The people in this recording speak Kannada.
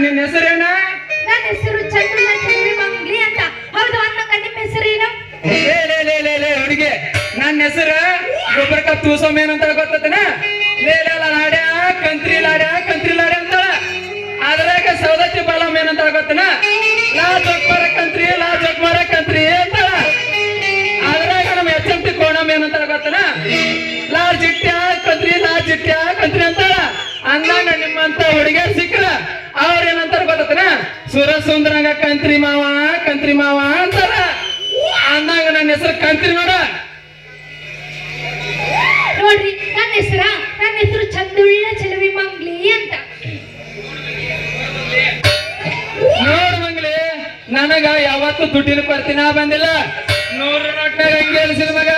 ನಿನ್ನ ಹೆಸರೇನ? ನನ್ನ ಹೆಸರು ಚಂದ್ರನ ಚಂದ್ರಿ ಮಂಗ್ಲಿ ಅಂತ. ಹೌದು ಅನ್ನಕ ನಿಮ್ಮ ಹೆಸರೇನು? ಲೇ ಹುಡುಗಿ, ನನ್ನ ಹೆಸರು ಗೊಬ್ಬರಕ್ಕ ತೂಸಮ್ ಏನಂತ ಗೊತ್ತತನ? ಲೇ ಲಾಡ್ಯ ಕಂತ್ರಿ ಲಾಡ್ಯ ಅಂತಾಳ. ಅದ್ರಾಗ ಸೌದತ್ತಿ ಬಾಲಮ್ ಏನಂತ ಗೊತ್ತನ? ಲಾ ಜೋಕ್ಮಾರ ಕಂತ್ರಿ ಅಂತಾಳ. ಅದ್ರಾಗ ನಮ್ಮ HMT ಕೋಣಮ್ ಏನಂತ ಗೊತ್ತನ? ಲಾ ಜಿಟ್ಟ್ಯ ಕಂತ್ರಿ ಅಂತಾಳ. ಅಂದಂಗ ನಿಮ್ಮಂತ ಹುಡುಗಿಯರ್ ಸಿಕ್ಕ್ರ ಅವ್ರ ಏನಂತಾರ ಗೊತ್ತನ? ಸುರಸುಂದ್ರಂಗ ಕಂತ್ರಿ ಮಾವ ಅಂತಾರ. ಅಂದಂಗ ನನ್ನ ಹೆಸರು ಕಂತ್ರಿ ನೋಡ. ನೋಡ್ರಿ ನನ್ನ ಹೆಸರು ಚಂದುಳ್ಳ ಚೆಲುವಿ ಮಂಗ್ಲಿ ಅಂತ. ನೋಡ್ ಮಂಗ್ಲಿ, ನನಗ ಯಾವತ್ತು ದುಡ್ಡಿನ ಕೊರತಿನ ಬಂದಿಲ್ಲ. 100 ನೋಟ್ನಾಗ ಹಂಗೆ ಎಲ್ಸಿನ ಮಗ